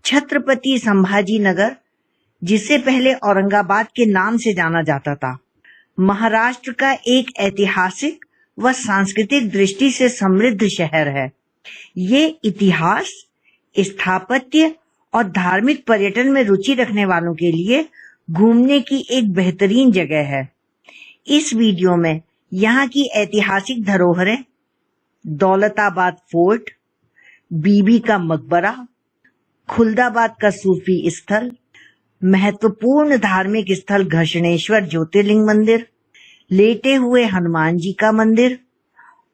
छत्रपति संभाजी नगर, जिसे पहले औरंगाबाद के नाम से जाना जाता था, महाराष्ट्र का एक ऐतिहासिक व सांस्कृतिक दृष्टि से समृद्ध शहर है। ये इतिहास, स्थापत्य और धार्मिक पर्यटन में रुचि रखने वालों के लिए घूमने की एक बेहतरीन जगह है। इस वीडियो में यहाँ की ऐतिहासिक धरोहरें, दौलताबाद फोर्ट, बीबी का मकबरा, खुलदाबाद का सूफी स्थल, महत्वपूर्ण धार्मिक स्थल घर्षणेश्वर ज्योतिर्लिंग मंदिर, लेटे हुए हनुमान जी का मंदिर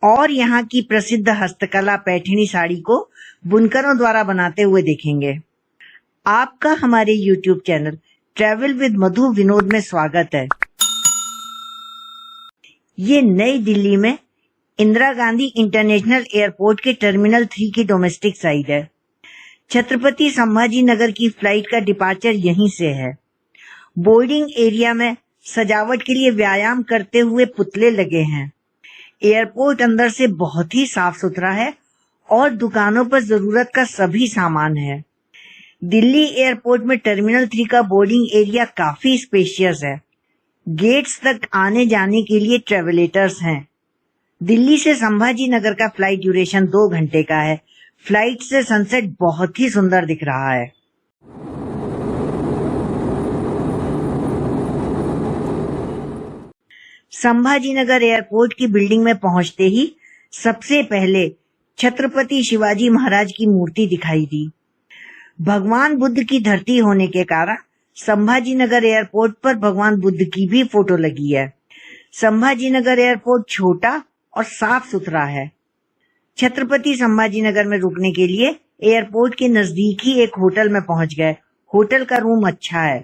और यहाँ की प्रसिद्ध हस्तकला पैठणी साड़ी को बुनकरों द्वारा बनाते हुए देखेंगे। आपका हमारे YouTube चैनल ट्रैवल विद मधु विनोद में स्वागत है। ये नई दिल्ली में इंदिरा गांधी इंटरनेशनल एयरपोर्ट के टर्मिनल 3 की डोमेस्टिक साइट है। छत्रपति संभाजी नगर की फ्लाइट का डिपार्चर यहीं से है। बोर्डिंग एरिया में सजावट के लिए व्यायाम करते हुए पुतले लगे हैं। एयरपोर्ट अंदर से बहुत ही साफ सुथरा है और दुकानों पर जरूरत का सभी सामान है। दिल्ली एयरपोर्ट में टर्मिनल 3 का बोर्डिंग एरिया काफी स्पेशियस है। गेट्स तक आने जाने के लिए ट्रेवलेटर्स हैं। दिल्ली से संभाजी नगर का फ्लाइट ड्यूरेशन 2 घंटे का है। फ्लाइट से सनसेट बहुत ही सुंदर दिख रहा है। संभाजी नगर एयरपोर्ट की बिल्डिंग में पहुंचते ही सबसे पहले छत्रपति शिवाजी महाराज की मूर्ति दिखाई दी। भगवान बुद्ध की धरती होने के कारण संभाजी नगर एयरपोर्ट पर भगवान बुद्ध की भी फोटो लगी है। संभाजी नगर एयरपोर्ट छोटा और साफ सुथरा है। छत्रपति संभाजी नगर में रुकने के लिए एयरपोर्ट के नजदीक ही एक होटल में पहुंच गए। होटल का रूम अच्छा है।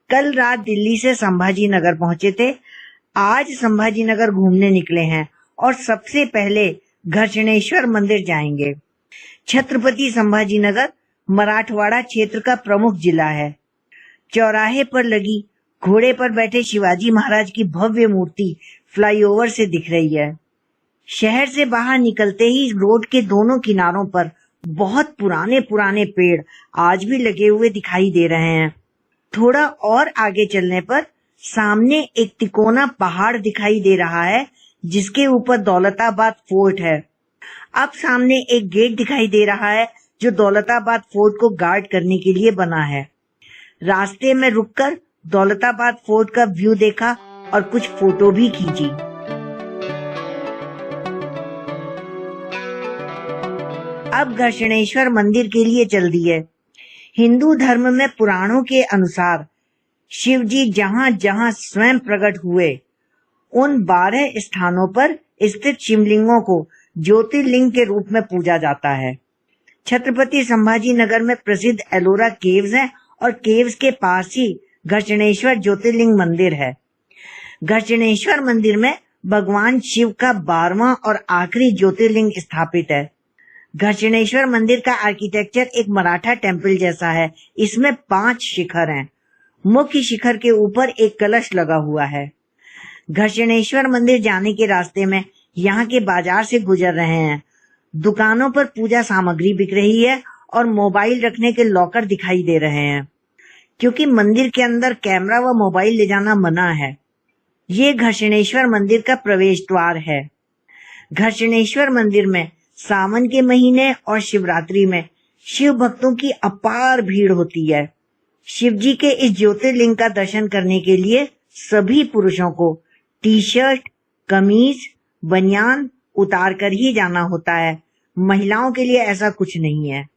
कल रात दिल्ली से संभाजी नगर पहुंचे थे। आज संभाजी नगर घूमने निकले हैं और सबसे पहले घर्षणेश्वर मंदिर जाएंगे। छत्रपति संभाजी नगर मराठवाड़ा क्षेत्र का प्रमुख जिला है। चौराहे पर लगी घोड़े पर बैठे शिवाजी महाराज की भव्य मूर्ति फ्लाईओवर से दिख रही है। शहर से बाहर निकलते ही रोड के दोनों किनारों पर बहुत पुराने पुराने पेड़ आज भी लगे हुए दिखाई दे रहे हैं। थोड़ा और आगे चलने पर सामने एक तिकोना पहाड़ दिखाई दे रहा है, जिसके ऊपर दौलताबाद फोर्ट है। अब सामने एक गेट दिखाई दे रहा है जो दौलताबाद फोर्ट को गार्ड करने के लिए बना है। रास्ते में रुककर दौलताबाद फोर्ट का व्यू देखा और कुछ फोटो भी खींची। अब घर्षणेश्वर मंदिर के लिए चल दिए। हिंदू धर्म में पुराणों के अनुसार शिव जी जहां जहां स्वयं प्रकट हुए, उन 12 स्थानों पर स्थित शिवलिंगों को ज्योतिर्लिंग के रूप में पूजा जाता है। छत्रपति संभाजी नगर में प्रसिद्ध एलोरा केव्स हैं और केव्स के पास ही घर्षणेश्वर ज्योतिर्लिंग मंदिर है। घर्षणेश्वर मंदिर में भगवान शिव का 12वां और आखिरी ज्योतिर्लिंग स्थापित है। घर्षणेश्वर मंदिर का आर्किटेक्चर एक मराठा टेम्पल जैसा है। इसमें 5 शिखर हैं। मुख्य शिखर के ऊपर एक कलश लगा हुआ है। घर्षणेश्वर मंदिर जाने के रास्ते में यहाँ के बाजार से गुजर रहे हैं। दुकानों पर पूजा सामग्री बिक रही है और मोबाइल रखने के लॉकर दिखाई दे रहे हैं, क्योंकि मंदिर के अंदर कैमरा व मोबाइल ले जाना मना है। ये घर्षणेश्वर मंदिर का प्रवेश द्वार है। घर्षणेश्वर मंदिर में सावन के महीने और शिवरात्रि में शिव भक्तों की अपार भीड़ होती है। शिव जी के इस ज्योतिर्लिंग का दर्शन करने के लिए सभी पुरुषों को टी-शर्ट, कमीज, बनियान उतार कर ही जाना होता है। महिलाओं के लिए ऐसा कुछ नहीं है।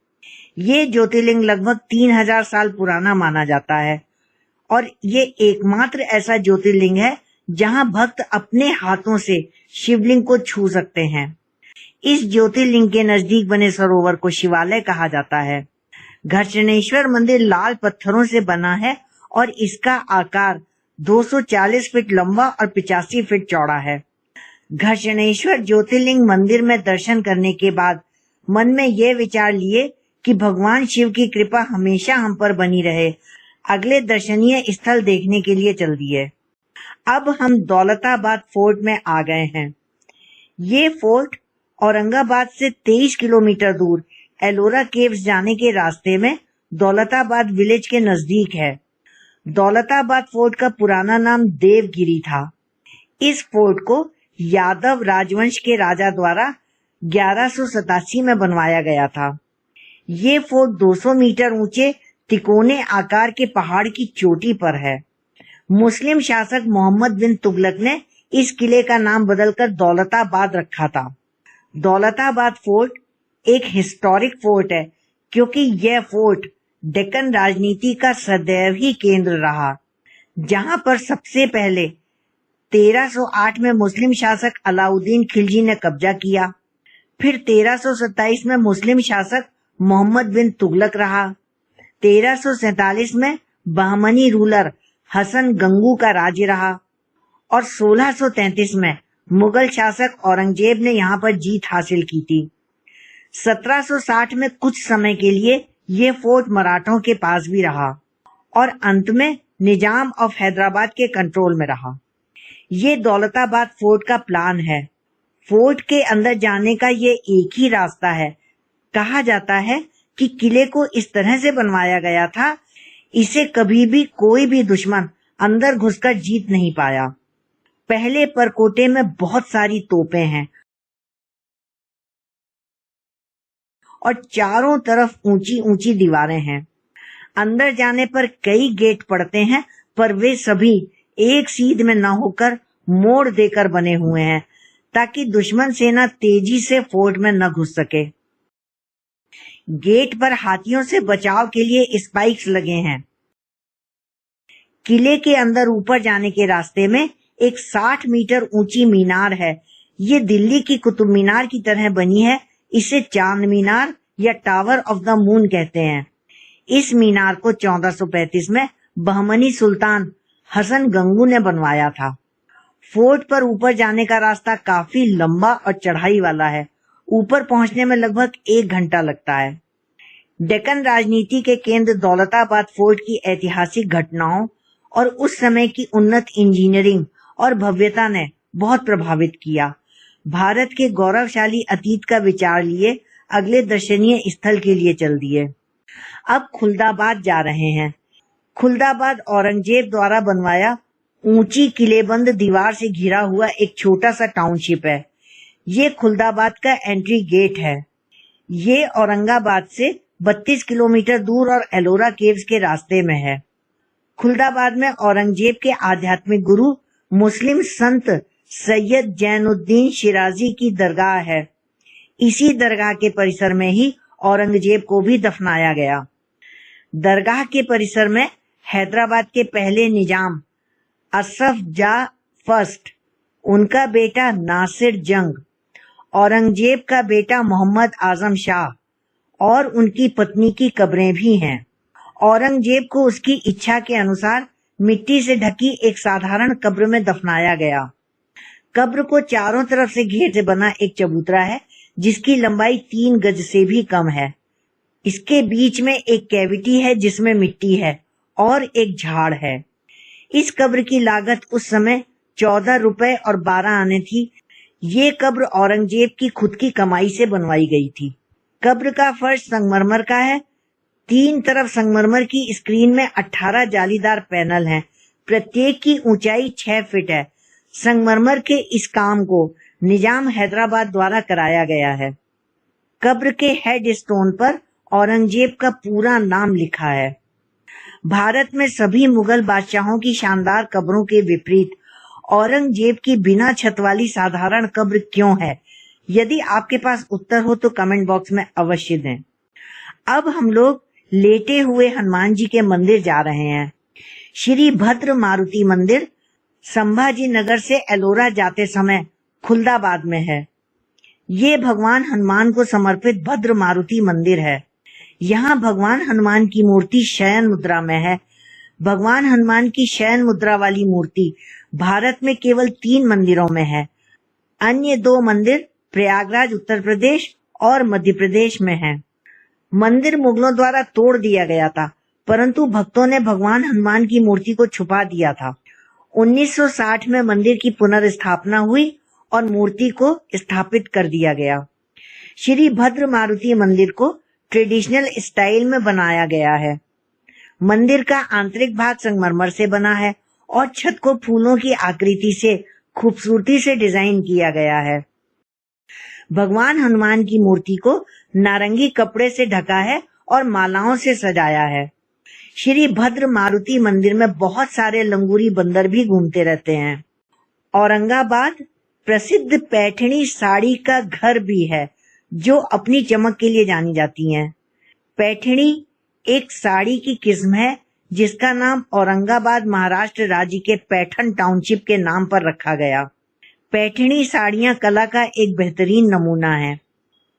ये ज्योतिर्लिंग लगभग 3000 साल पुराना माना जाता है और ये एकमात्र ऐसा ज्योतिर्लिंग है जहां भक्त अपने हाथों से शिवलिंग को छू सकते हैं। इस ज्योतिर्लिंग के नजदीक बने सरोवर को शिवालय कहा जाता है। घर्षणेश्वर मंदिर लाल पत्थरों से बना है और इसका आकार 240 फीट लंबा और 85 फीट चौड़ा है। घर्षणेश्वर ज्योतिर्लिंग मंदिर में दर्शन करने के बाद मन में यह विचार लिए कि भगवान शिव की कृपा हमेशा हम पर बनी रहे। अगले दर्शनीय स्थल देखने के लिए चल दिए। अब हम दौलताबाद फोर्ट में आ गए हैं। ये फोर्ट औरंगाबाद से 23 किलोमीटर दूर एलोरा केव्स जाने के रास्ते में दौलताबाद विलेज के नजदीक है। दौलताबाद फोर्ट का पुराना नाम देवगिरी था। इस फोर्ट को यादव राजवंश के राजा द्वारा 1187 में बनवाया गया था। ये फोर्ट 200 मीटर ऊंचे तिकोने आकार के पहाड़ की चोटी पर है। मुस्लिम शासक मोहम्मद बिन तुगलक ने इस किले का नाम बदलकर दौलताबाद रखा था। दौलताबाद फोर्ट एक हिस्टोरिक फोर्ट है क्योंकि यह फोर्ट डेक्कन राजनीति का सदैव ही केंद्र रहा, जहां पर सबसे पहले 1308 में मुस्लिम शासक अलाउद्दीन खिलजी ने कब्जा किया। फिर 1327 में मुस्लिम शासक मोहम्मद बिन तुगलक रहा। 1347 में बहमनी रूलर हसन गंगू का राज्य रहा और 1633 में मुगल शासक औरंगजेब ने यहाँ पर जीत हासिल की थी। 1760 में कुछ समय के लिए ये फोर्ट मराठों के पास भी रहा और अंत में निजाम ऑफ हैदराबाद के कंट्रोल में रहा। ये दौलताबाद फोर्ट का प्लान है। फोर्ट के अंदर जाने का ये एक ही रास्ता है। कहा जाता है कि किले को इस तरह से बनवाया गया था, इसे कभी भी कोई भी दुश्मन अंदर घुसकर जीत नहीं पाया। पहले परकोटे में बहुत सारी तोपें हैं और चारों तरफ ऊंची ऊंची दीवारें हैं। अंदर जाने पर कई गेट पड़ते हैं, पर वे सभी एक सीध में न होकर मोड़ देकर बने हुए हैं ताकि दुश्मन सेना तेजी से फोर्ट में न घुस सके। गेट पर हाथियों से बचाव के लिए स्पाइक्स लगे हैं। किले के अंदर ऊपर जाने के रास्ते में एक 60 मीटर ऊंची मीनार है। ये दिल्ली की कुतुब मीनार की तरह बनी है। इसे चांद मीनार या टावर ऑफ द मून कहते हैं। इस मीनार को 1435 में बहमनी सुल्तान हसन गंगू ने बनवाया था। फोर्ट पर ऊपर जाने का रास्ता काफी लंबा और चढ़ाई वाला है। ऊपर पहुंचने में लगभग 1 घंटा लगता है। डेक्कन राजनीति के केंद्र दौलताबाद फोर्ट की ऐतिहासिक घटनाओं और उस समय की उन्नत इंजीनियरिंग और भव्यता ने बहुत प्रभावित किया। भारत के गौरवशाली अतीत का विचार लिए अगले दर्शनीय स्थल के लिए चल दिए। अब खुलदाबाद जा रहे हैं। खुलदाबाद औरंगजेब द्वारा बनवाया ऊंची किलेबंद दीवार से घिरा हुआ एक छोटा सा टाउनशिप है। ये खुलदाबाद का एंट्री गेट है। ये औरंगाबाद से 32 किलोमीटर दूर और एलोरा केव्स के रास्ते में है। खुलदाबाद में औरंगजेब के आध्यात्मिक गुरु मुस्लिम संत सैयद जैनुद्दीन शिराजी की दरगाह है। इसी दरगाह के परिसर में ही औरंगजेब को भी दफनाया गया। दरगाह के परिसर में हैदराबाद के पहले निजाम असफ जा फर्स्ट, उनका बेटा नासिर जंग, औरंगजेब का बेटा मोहम्मद आजम शाह और उनकी पत्नी की कब्रें भी हैं। औरंगजेब को उसकी इच्छा के अनुसार मिट्टी से ढकी एक साधारण कब्र में दफनाया गया। कब्र को चारों तरफ से घेर से बना एक चबूतरा है जिसकी लंबाई 3 गज से भी कम है। इसके बीच में एक कैविटी है जिसमें मिट्टी है और एक झाड़ है। इस कब्र की लागत उस समय 14 रुपए और 12 आने थी। ये कब्र औरंगजेब की खुद की कमाई से बनवाई गई थी। कब्र का फर्श संगमरमर का है। 3 तरफ संगमरमर की स्क्रीन में 18 जालीदार पैनल हैं। प्रत्येक की ऊंचाई 6 फीट है। संगमरमर के इस काम को निजाम हैदराबाद द्वारा कराया गया है। कब्र के हेड स्टोन पर औरंगजेब का पूरा नाम लिखा है। भारत में सभी मुगल बादशाहों की शानदार कब्रों के विपरीत औरंगजेब की बिना छत वाली साधारण कब्र क्यों है? यदि आपके पास उत्तर हो तो कमेंट बॉक्स में अवश्य दें। अब हम लोग लेटे हुए हनुमान जी के मंदिर जा रहे हैं। श्री भद्र मारुति मंदिर संभाजी नगर से एलोरा जाते समय खुलदाबाद में है। ये भगवान हनुमान को समर्पित भद्र मारुति मंदिर है। यहाँ भगवान हनुमान की मूर्ति शयन मुद्रा में है। भगवान हनुमान की शयन मुद्रा वाली मूर्ति भारत में केवल 3 मंदिरों में है। अन्य 2 मंदिर प्रयागराज उत्तर प्रदेश और मध्य प्रदेश में हैं। मंदिर मुगलों द्वारा तोड़ दिया गया था, परंतु भक्तों ने भगवान हनुमान की मूर्ति को छुपा दिया था। 1960 में मंदिर की पुनर्स्थापना हुई और मूर्ति को स्थापित कर दिया गया। श्री भद्र मारुति मंदिर को ट्रेडिशनल स्टाइल में बनाया गया है। मंदिर का आंतरिक भाग संगमरमर से बना है और छत को फूलों की आकृति से खूबसूरती से डिजाइन किया गया है। भगवान हनुमान की मूर्ति को नारंगी कपड़े से ढका है और मालाओं से सजाया है। श्री भद्र मारुति मंदिर में बहुत सारे लंगूरी बंदर भी घूमते रहते हैं। औरंगाबाद प्रसिद्ध पैठणी साड़ी का घर भी है जो अपनी चमक के लिए जानी जाती हैं। पैठणी एक साड़ी की किस्म है जिसका नाम औरंगाबाद महाराष्ट्र राज्य के पैठण टाउनशिप के नाम पर रखा गया। पैठणी साड़ियां कला का एक बेहतरीन नमूना है।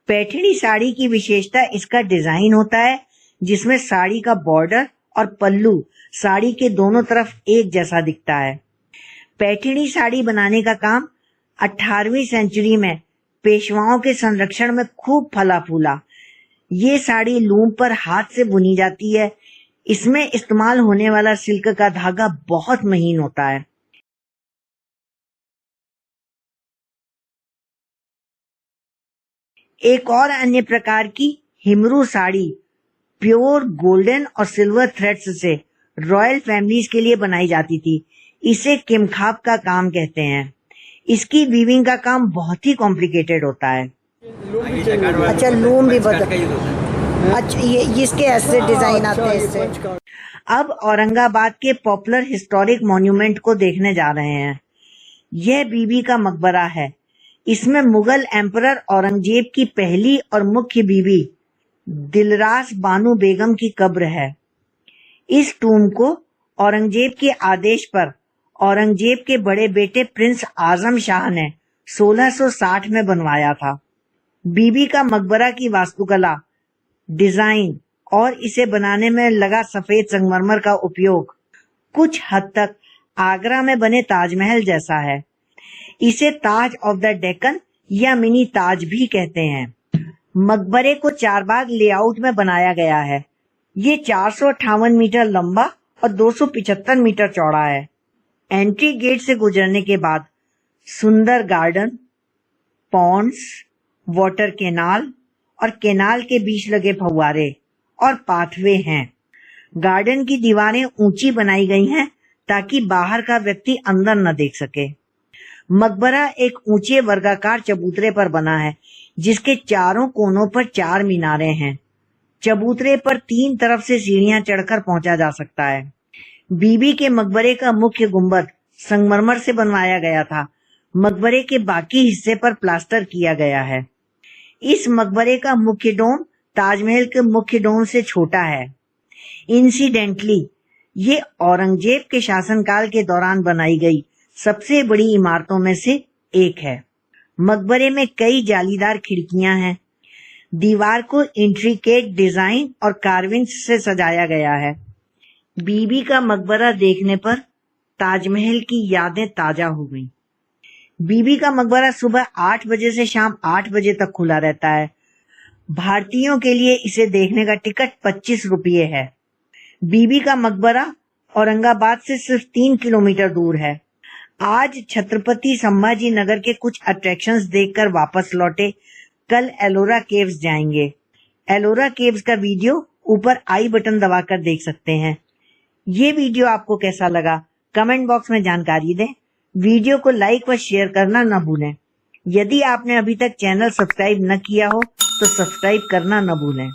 पैठणी साड़ी की विशेषता इसका डिजाइन होता है जिसमें साड़ी का बॉर्डर और पल्लू साड़ी के दोनों तरफ एक जैसा दिखता है। पैठणी साड़ी बनाने का काम 18वीं सेंचुरी में पेशवाओं के संरक्षण में खूब फला फूला। ये साड़ी लूम पर हाथ से बुनी जाती है। इसमें इस्तेमाल होने वाला सिल्क का धागा बहुत महीन होता है। एक और अन्य प्रकार की हिमरू साड़ी प्योर गोल्डन और सिल्वर थ्रेड्स से रॉयल फैमिलीज के लिए बनाई जाती थी। इसे किमखाब का काम कहते हैं। इसकी वीविंग का काम बहुत ही कॉम्प्लिकेटेड होता है। अच्छा, लूम भी बदल। अच्छा, ये इसके ऐसे डिजाइन आते हैं इससे। अब औरंगाबाद के पॉपुलर हिस्टोरिक मॉन्यूमेंट को देखने जा रहे हैं। यह बीबी का मकबरा है। इसमें मुगल एम्परर औरंगजेब की पहली और मुख्य बीवी दिलरास बानो बेगम की कब्र है। इस टूम को औरंगजेब के आदेश पर औरंगजेब के बड़े बेटे प्रिंस आजम शाह ने 1660 में बनवाया था। बीबी का मकबरा की वास्तुकला, डिजाइन और इसे बनाने में लगा सफेद संगमरमर का उपयोग कुछ हद तक आगरा में बने ताजमहल जैसा है। इसे ताज ऑफ द डेक्कन या मिनी ताज भी कहते हैं। मकबरे को 4 बाग लेआउट में बनाया गया है। ये 458 मीटर लंबा और 275 मीटर चौड़ा है। एंट्री गेट से गुजरने के बाद सुंदर गार्डन, पॉन्ड्स, वाटर कैनाल और कैनाल के बीच लगे फव्वारे और पाथवे हैं। गार्डन की दीवारें ऊंची बनाई गई हैं ताकि बाहर का व्यक्ति अंदर न देख सके। मकबरा एक ऊंचे वर्गाकार चबूतरे पर बना है जिसके चारों कोनों पर 4 मीनारें हैं। चबूतरे पर 3 तरफ से सीढ़ियां चढ़कर पहुंचा जा सकता है। बीबी के मकबरे का मुख्य गुंबद संगमरमर से बनवाया गया था। मकबरे के बाकी हिस्से पर प्लास्टर किया गया है। इस मकबरे का मुख्य डोम ताजमहल के मुख्य डोम से छोटा है। इंसिडेंटली ये औरंगजेब के शासनकाल के दौरान बनाई गई सबसे बड़ी इमारतों में से एक है। मकबरे में कई जालीदार खिड़कियां हैं। दीवार को इंट्रिकेट डिजाइन और कार्विंग्स से सजाया गया है। बीबी का मकबरा देखने पर ताजमहल की यादें ताजा हो गईं। बीबी का मकबरा सुबह 8 बजे से शाम 8 बजे तक खुला रहता है। भारतीयों के लिए इसे देखने का टिकट 25 रुपये है। बीबी का मकबरा औरंगाबाद से सिर्फ 3 किलोमीटर दूर है। आज छत्रपति संभाजी नगर के कुछ अट्रैक्शंस देखकर वापस लौटे। कल एलोरा केव्स जाएंगे। एलोरा केव्स का वीडियो ऊपर आई बटन दबाकर देख सकते हैं। ये वीडियो आपको कैसा लगा कमेंट बॉक्स में जानकारी दें। वीडियो को लाइक व शेयर करना न भूलें। यदि आपने अभी तक चैनल सब्सक्राइब न किया हो तो सब्सक्राइब करना न भूलें।